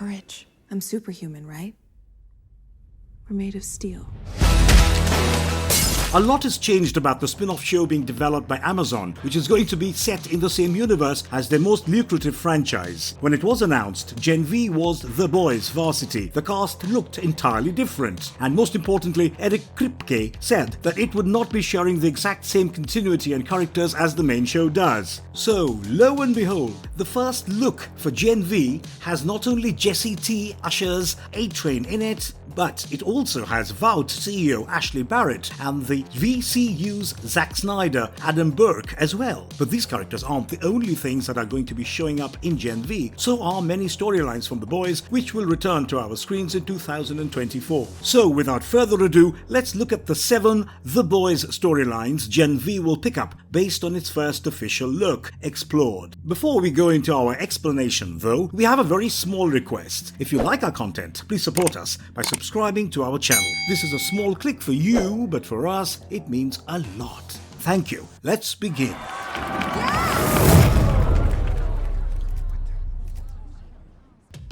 Courage. I'm superhuman, right? We're made of steel. A lot has changed about the spin-off show being developed by Amazon, which is going to be set in the same universe as their most lucrative franchise. When it was announced, Gen V was The Boys Varsity. The cast looked entirely different. And most importantly, Eric Kripke said that it would not be sharing the exact same continuity and characters as the main show does. So, lo and behold, the first look for Gen V has not only Jesse T. Usher's A-Train in it, but it also has Vault CEO Ashley Barrett and the VCU's Zack Snyder, Adam Burke as well. But these characters aren't the only things that are going to be showing up in Gen V. So are many storylines from The Boys, which will return to our screens in 2024. So without further ado, let's look at the 7 The Boys storylines Gen V will pick up based on its first official look explored. Before we go into our explanation though, we have a very small request. If you like our content, please support us by subscribing to our channel. This is a small click for you, but for us, it means a lot. Thank you. Let's begin.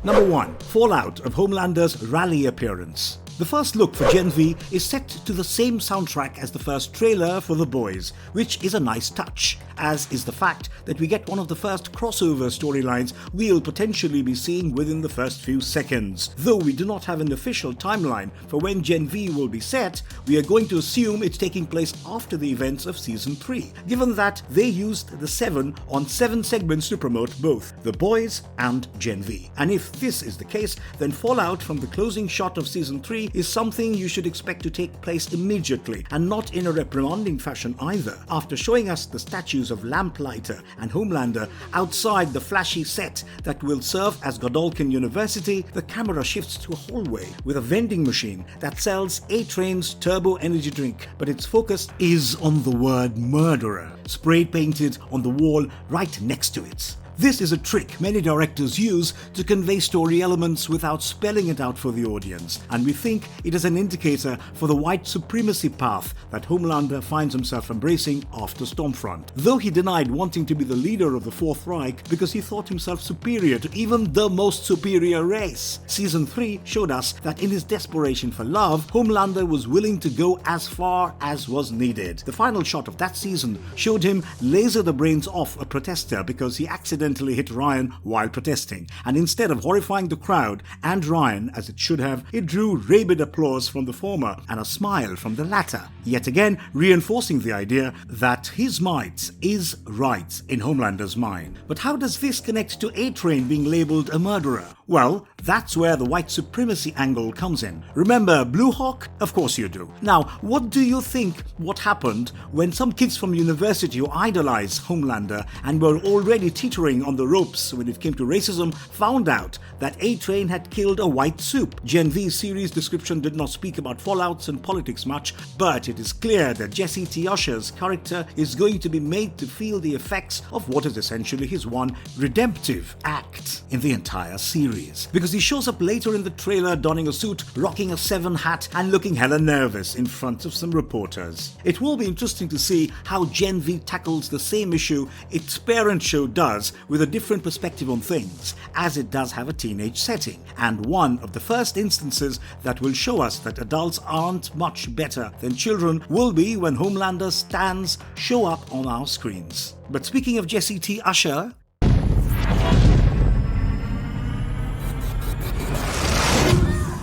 Number 1. Fallout of Homelander's rally appearance. The first look for Gen V is set to the same soundtrack as the first trailer for The Boys, which is a nice touch, as is the fact that we get one of the first crossover storylines we'll potentially be seeing within the first few seconds. Though we do not have an official timeline for when Gen V will be set, we are going to assume it's taking place after the events of Season 3, given that they used the 7 on 7 segments to promote both The Boys and Gen V. And if this is the case, then fallout from the closing shot of Season 3 is something you should expect to take place immediately, and not in a reprimanding fashion either. After showing us the statues of Lamplighter and Homelander outside the flashy set that will serve as Godolphin University, the camera shifts to a hallway with a vending machine that sells A-Train's turbo energy drink, but its focus is on the word murderer, spray painted on the wall right next to it. This is a trick many directors use to convey story elements without spelling it out for the audience, and we think it is an indicator for the white supremacy path that Homelander finds himself embracing after Stormfront. Though he denied wanting to be the leader of the Fourth Reich because he thought himself superior to even the most superior race. Season 3 showed us that in his desperation for love, Homelander was willing to go as far as was needed. The final shot of that season showed him laser the brains off a protester because he accidentally hit Ryan while protesting, and instead of horrifying the crowd and Ryan as it should have, it drew rabid applause from the former and a smile from the latter, yet again reinforcing the idea that his might is right in Homelander's mind. But how does this connect to A-Train being labelled a murderer? Well, that's where the white supremacy angle comes in. Remember Blue Hawk? Of course you do. Now, what do you think what happened when some kids from university who idolize Homelander and were already teetering on the ropes when it came to racism found out that A-Train had killed a white supe? Gen V's series description did not speak about fallouts and politics much, but it is clear that Jesse T. Usher's character is going to be made to feel the effects of what is essentially his one redemptive act in the entire series. Because he shows up later in the trailer donning a suit, rocking a 7 hat and looking hella nervous in front of some reporters. It will be interesting to see how Gen V tackles the same issue its parent show does with a different perspective on things, as it does have a teenage setting, and one of the first instances that will show us that adults aren't much better than children will be when Homelander's stands show up on our screens. But speaking of Jesse T. Usher,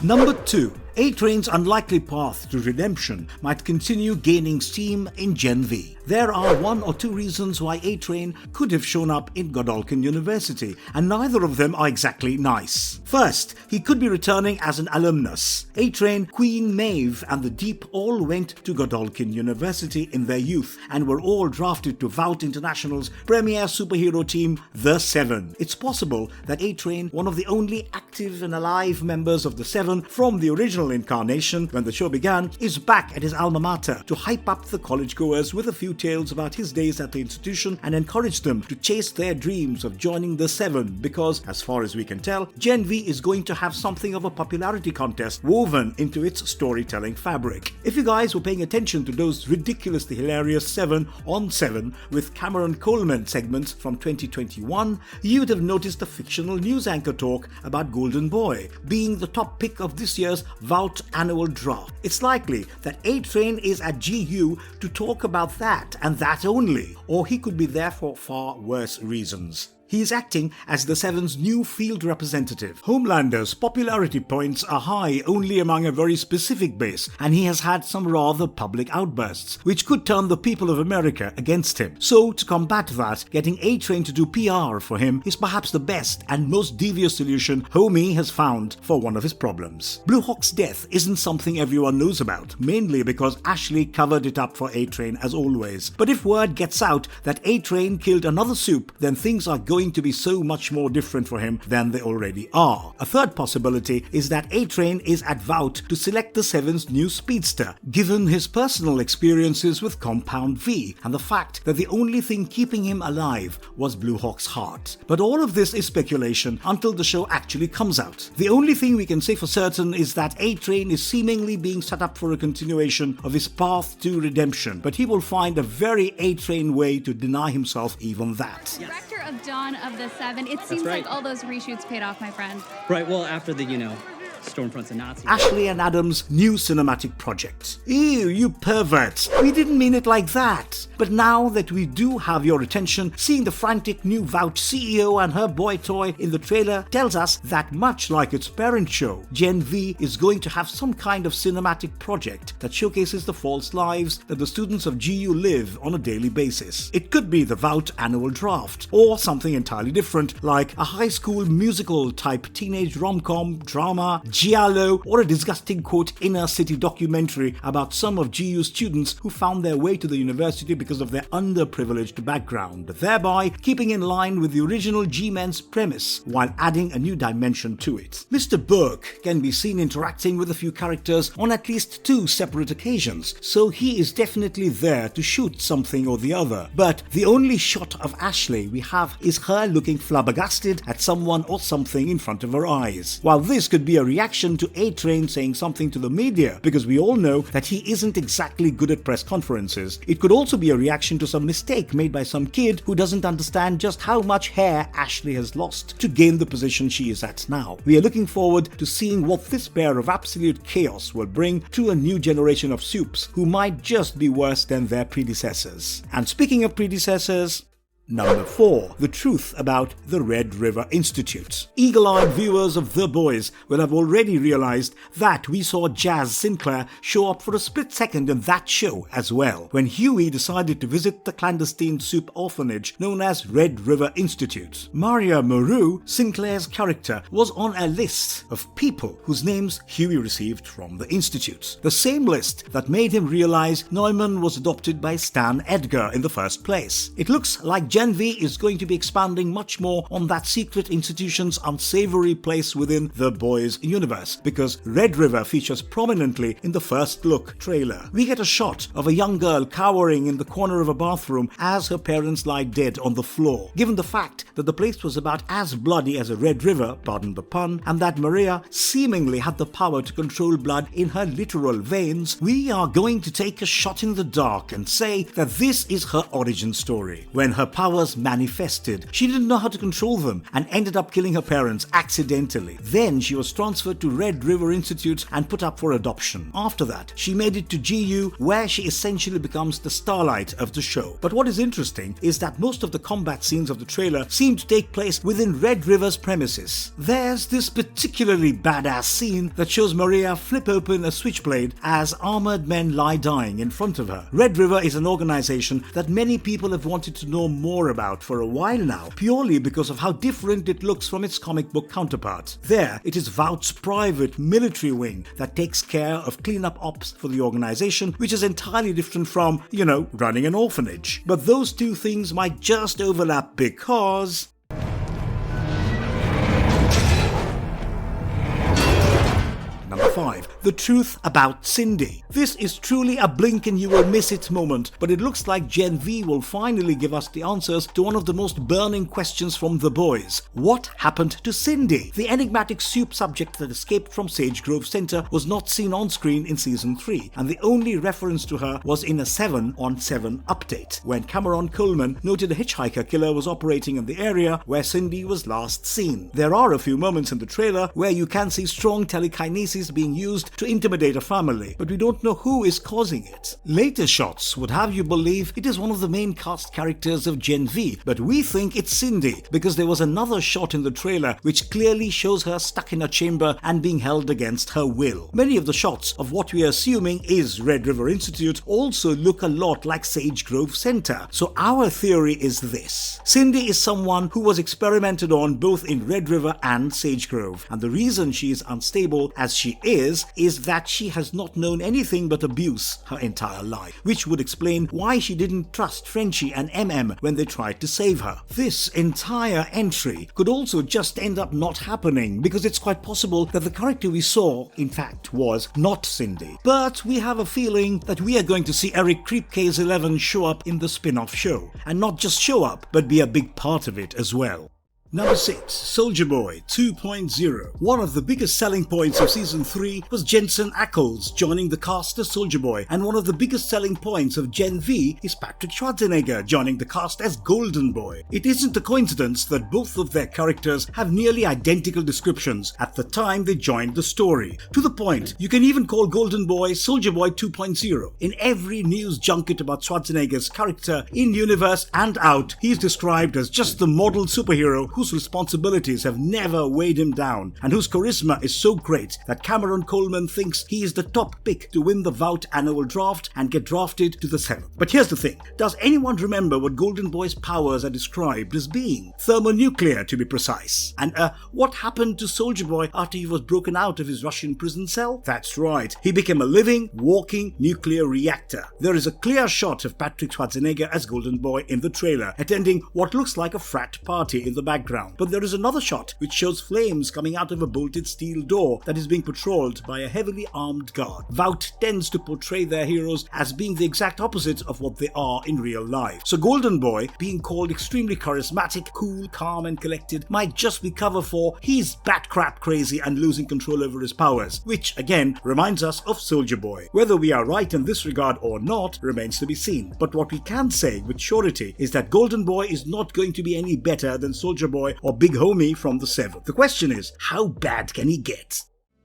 Number 2. A-Train's unlikely path to redemption might continue gaining steam in Gen V. There are 1 or 2 reasons why A-Train could have shown up in Godolphin University, and neither of them are exactly nice. First, he could be returning as an alumnus. A-Train, Queen Maeve, and the Deep all went to Godolphin University in their youth and were all drafted to Vault International's premier superhero team, The Seven. It's possible that A-Train, one of the only active and alive members of the Seven from the original incarnation when the show began, is back at his alma mater to hype up the college goers with a few tales about his days at the institution and encourage them to chase their dreams of joining the Seven, because, as far as we can tell, Gen V is going to have something of a popularity contest woven into its storytelling fabric. If you guys were paying attention to those ridiculously hilarious 7 on 7 with Cameron Coleman segments from 2021, you'd have noticed the fictional news anchor talk about Golden Boy, being the top pick of this year's Vault annual draft. It's likely that A-Train is at GU to talk about that and that only, or he could be there for far worse reasons. He is acting as the Seven's new field representative. Homelander's popularity points are high only among a very specific base, and he has had some rather public outbursts, which could turn the people of America against him. So, to combat that, getting A-Train to do PR for him is perhaps the best and most devious solution Homie has found for one of his problems. Blue Hawk's death isn't something everyone knows about, mainly because Ashley covered it up for A-Train as always. But if word gets out that A-Train killed another Supe, then things are going to be so much more different for him than they already are. A third possibility is that A-Train is at Vault to select the Seven's new speedster, given his personal experiences with Compound V and the fact that the only thing keeping him alive was Blue Hawk's heart. But all of this is speculation until the show actually comes out. The only thing we can say for certain is that A-Train is seemingly being set up for a continuation of his path to redemption, but he will find a very A-Train way to deny himself even that. Director of Dawn of the Seven. It seems like all those reshoots paid off, my friend. Right, well, after the, Stormfront's a Nazi. Ashley and Adam's new cinematic project. Ew, you perverts. We didn't mean it like that. But now that we do have your attention, seeing the frantic new Vault CEO and her boy toy in the trailer tells us that much like its parent show, Gen V is going to have some kind of cinematic project that showcases the false lives that the students of GU live on a daily basis. It could be the Vault annual draft, or something entirely different like a high school musical type teenage rom-com drama, giallo, or a disgusting quote inner city documentary about some of GU students who found their way to the university because of their underprivileged background, thereby keeping in line with the original G-Men's premise while adding a new dimension to it. Mr. Burke can be seen interacting with a few characters on at least 2 separate occasions, so he is definitely there to shoot something or the other. But the only shot of Ashley we have is her looking flabbergasted at someone or something in front of her eyes. While this could be a reaction to A-Train saying something to the media, because we all know that he isn't exactly good at press conferences, it could also be a reaction to some mistake made by some kid who doesn't understand just how much hair Ashley has lost to gain the position she is at now. We are looking forward to seeing what this pair of absolute chaos will bring to a new generation of Supes who might just be worse than their predecessors. And speaking of predecessors, Number 4. The truth about the Red River Institute. Eagle-eyed viewers of The Boys will have already realized that we saw Jazz Sinclair show up for a split second in that show as well, when Huey decided to visit the clandestine Supe orphanage known as Red River Institute. Maria Moreau, Sinclair's character, was on a list of people whose names Huey received from the Institute. The same list that made him realize Neumann was adopted by Stan Edgar in the first place. It looks like Gen V is going to be expanding much more on that secret institution's unsavory place within The Boys universe, because Red River features prominently in the first look trailer. We get a shot of a young girl cowering in the corner of a bathroom as her parents lie dead on the floor. Given the fact that the place was about as bloody as a Red River, pardon the pun, and that Maria seemingly had the power to control blood in her literal veins, we are going to take a shot in the dark and say that this is her origin story. When her powers manifested, she didn't know how to control them and ended up killing her parents accidentally. Then she was transferred to Red River Institute and put up for adoption. After that, she made it to GU, where she essentially becomes the starlight of the show. But what is interesting is that most of the combat scenes of the trailer seem to take place within Red River's premises. There's this particularly badass scene that shows Maria flip open a switchblade as armored men lie dying in front of her. Red River is an organization that many people have wanted to know more about for a while now, purely because of how different it looks from its comic book counterpart. There, it is Vault's private military wing that takes care of cleanup ops for the organization, which is entirely different from, running an orphanage. But those two things might just overlap because Number 5. The truth about Cindy. This is truly a blink and you will miss it moment, but it looks like Gen V will finally give us the answers to one of the most burning questions from The Boys. What happened to Cindy? The enigmatic soup subject that escaped from Sage Grove Center was not seen on screen in season 3, and the only reference to her was in a 7-on-7 update, when Cameron Coleman noted a hitchhiker killer was operating in the area where Cindy was last seen. There are a few moments in the trailer where you can see strong telekinesis being used to intimidate a family, but we don't know who is causing it. Later shots would have you believe it is one of the main cast characters of Gen V, but we think it's Cindy because there was another shot in the trailer which clearly shows her stuck in a chamber and being held against her will. Many of the shots of what we are assuming is Red River Institute also look a lot like Sage Grove Center, so our theory is this. Cindy is someone who was experimented on both in Red River and Sage Grove, and the reason she is unstable as she is that she has not known anything but abuse her entire life, which would explain why she didn't trust Frenchie and MM when they tried to save her. This entire entry could also just end up not happening because it's quite possible that the character we saw, in fact, was not Cindy. But we have a feeling that we are going to see Eric Kripke's 11 show up in the spin-off show, and not just show up, but be a big part of it as well. Number 6. Soldier Boy 2.0. One of the biggest selling points of Season 3 was Jensen Ackles joining the cast as Soldier Boy, and one of the biggest selling points of Gen V is Patrick Schwarzenegger joining the cast as Golden Boy. It isn't a coincidence that both of their characters have nearly identical descriptions at the time they joined the story. To the point, you can even call Golden Boy Soldier Boy 2.0. In every news junket about Schwarzenegger's character, in universe and out, he's described as just the model superhero whose responsibilities have never weighed him down, and whose charisma is so great that Cameron Coleman thinks he is the top pick to win the Vout annual draft and get drafted to the 7th. But here's the thing, does anyone remember what Golden Boy's powers are described as being? Thermonuclear, to be precise. And what happened to Soldier Boy after he was broken out of his Russian prison cell? That's right, he became a living, walking nuclear reactor. There is a clear shot of Patrick Schwarzenegger as Golden Boy in the trailer, attending what looks like a frat party in the background. But there is another shot which shows flames coming out of a bolted steel door that is being patrolled by a heavily armed guard. Vout tends to portray their heroes as being the exact opposite of what they are in real life. So Golden Boy, being called extremely charismatic, cool, calm and collected, might just be cover for he's bat crap crazy and losing control over his powers, which again reminds us of Soldier Boy. Whether we are right in this regard or not remains to be seen, but what we can say with surety is that Golden Boy is not going to be any better than Soldier Boy or Big Homie from the 7th. The question is, how bad can he get?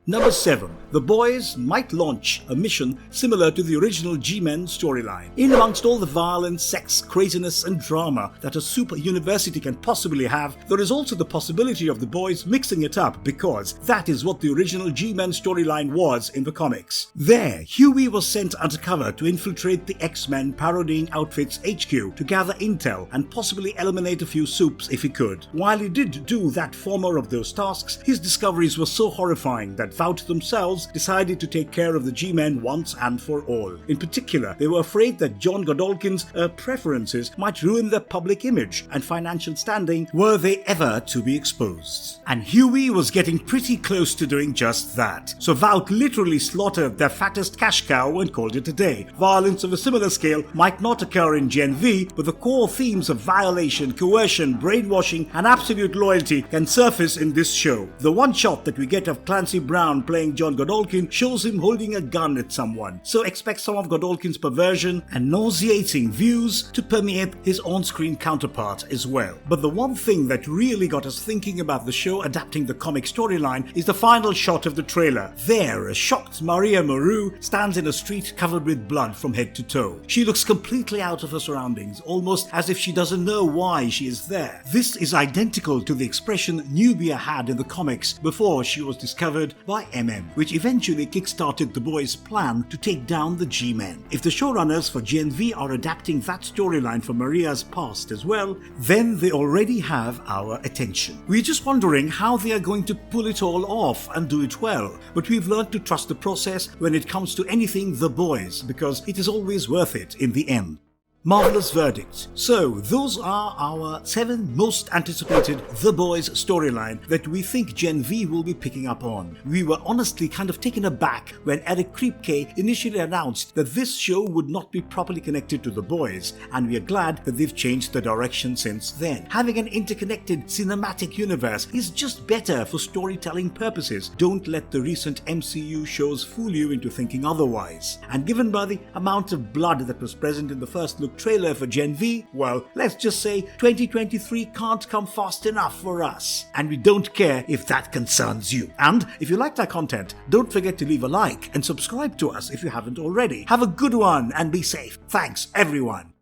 Number 7. The boys might launch a mission similar to the original G-Men storyline. In amongst all the violence, sex, craziness and drama that a super university can possibly have, there is also the possibility of the boys mixing it up because that is what the original G-Men storyline was in the comics. There, Huey was sent undercover to infiltrate the X-Men parodying Outfits HQ to gather intel and possibly eliminate a few soups if he could. While he did do that former of those tasks, his discoveries were so horrifying that Vout themselves decided to take care of the G-Men once and for all. In particular, they were afraid that John Godolkin's preferences might ruin their public image and financial standing were they ever to be exposed. And Huey was getting pretty close to doing just that. So Vout literally slaughtered their fattest cash cow and called it a day. Violence of a similar scale might not occur in Gen V, but the core themes of violation, coercion, brainwashing and absolute loyalty can surface in this show. The one shot that we get of Clancy Brown playing John Godolkin shows him holding a gun at someone, so expect some of Godolkin's perversion and nauseating views to permeate his on-screen counterpart as well. But the one thing that really got us thinking about the show adapting the comic storyline is the final shot of the trailer. There, a shocked Maria Moreau stands in a street covered with blood from head to toe. She looks completely out of her surroundings, almost as if she doesn't know why she is there. This is identical to the expression Nubia had in the comics before she was discovered by MM, which eventually kickstarted the boys' plan to take down the G-Men. If the showrunners for Gen V are adapting that storyline for Maria's past as well, then they already have our attention. We're just wondering how they are going to pull it all off and do it well, but we've learned to trust the process when it comes to anything The Boys, because it is always worth it in the end. Marvelous verdict. So, those are our 7 most anticipated The Boys storyline that we think Gen V will be picking up on. We were honestly kind of taken aback when Eric Kripke initially announced that this show would not be properly connected to The Boys, and we are glad that they've changed the direction since then. Having an interconnected cinematic universe is just better for storytelling purposes. Don't let the recent MCU shows fool you into thinking otherwise. And given by the amount of blood that was present in the first look trailer for Gen V, well, let's just say 2023 can't come fast enough for us. And we don't care if that concerns you. And if you liked our content, don't forget to leave a like and subscribe to us if you haven't already. Have a good one and be safe. Thanks, everyone.